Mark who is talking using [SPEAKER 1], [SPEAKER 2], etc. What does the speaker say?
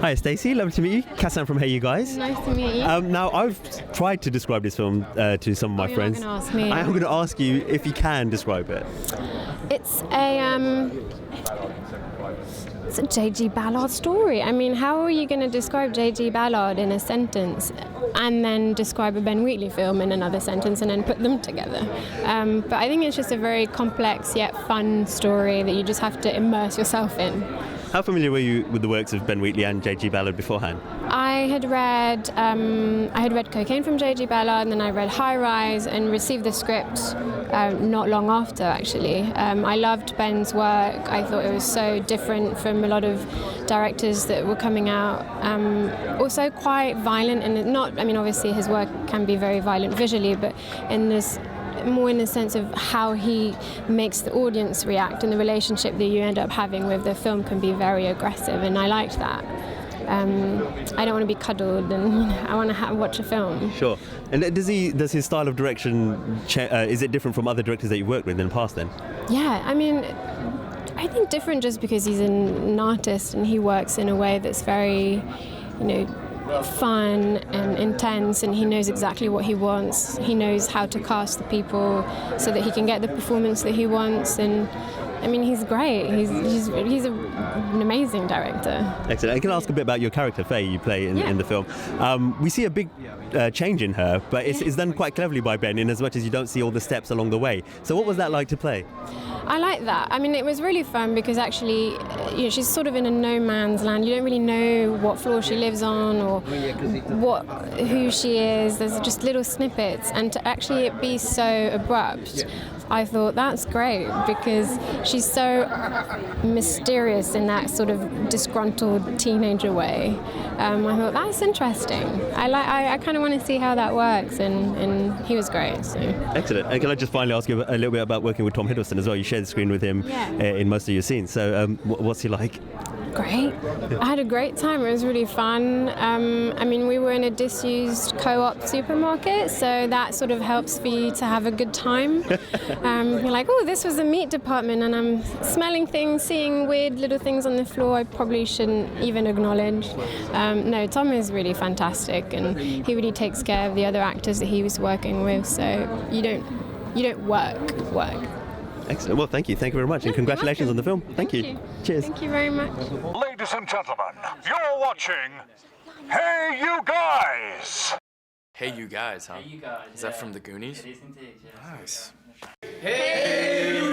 [SPEAKER 1] Hi, Stacy. Lovely to meet you. Cassam from HeyUGuys.
[SPEAKER 2] Nice to meet you.
[SPEAKER 1] Now, I've tried to describe this film to some of my friends.
[SPEAKER 2] You're not going to ask me.
[SPEAKER 1] I am going to ask you if you can describe it.
[SPEAKER 2] It's a J.G. Ballard story. I mean, how are you going to describe J.G. Ballard in a sentence and then describe a Ben Wheatley film in another sentence and then put them together? But I think it's just a very complex yet fun story that you just have to immerse yourself in.
[SPEAKER 1] How familiar were you with the works of Ben Wheatley and J.G. Ballard beforehand?
[SPEAKER 2] I had read Cocaine from J.G. Ballard, and then I read High Rise and received the script not long after, actually. I loved Ben's work. I thought it was so different from a lot of directors that were coming out. Also quite violent, and obviously his work can be very violent visually, but more in the sense of how he makes the audience react, and the relationship that you end up having with the film can be very aggressive, and I liked that. I don't want to be cuddled, and I want to watch a film.
[SPEAKER 1] Sure. And does his style of direction is it different from other directors that you've worked with in the past then?
[SPEAKER 2] Yeah, I think different just because he's an artist and he works in a way that's very, fun and intense, and he knows exactly what he wants. He knows how to cast the people so that he can get the performance that he wants, and he's great. He's an amazing director.
[SPEAKER 1] Excellent. I can ask a bit about your character, Faye, you play in the film. We see a big change in her, but it's done quite cleverly by Ben, in as much as you don't see all the steps along the way. So what was that like to play?
[SPEAKER 2] I like that. It was really fun because actually, she's sort of in a no man's land. You don't really know what floor she lives on or who she is. There's just little snippets, and to actually it be so abrupt, I thought that's great because she's so mysterious in that sort of disgruntled teenager way. I thought that's interesting. I kind of want to see how that works, and he was great. So.
[SPEAKER 1] Excellent. And can I just finally ask you a little bit about working with TomHiddleston as well? You shared the screen with him in most of your scenes. So what's he like?
[SPEAKER 2] Great. I had a great time. It was really fun. We were in a disused co-op supermarket, so that sort of helps for you to have a good time. You're like, oh, this was the meat department, and I'm smelling things, seeing weird little things on the floor I probably shouldn't even acknowledge. No, Tom is really fantastic, and he really takes care of the other actors that he was working with, so you don't work.
[SPEAKER 1] Excellent. Well, thank you very much, and congratulations on the film. Thank you. Cheers.
[SPEAKER 2] Thank you very much.
[SPEAKER 3] Ladies and gentlemen, you're watching HeyUGuys!
[SPEAKER 4] HeyUGuys, huh?
[SPEAKER 5] HeyUGuys.
[SPEAKER 4] Is that from the Goonies?
[SPEAKER 5] It is indeed, yeah.
[SPEAKER 4] Nice.
[SPEAKER 5] Hey!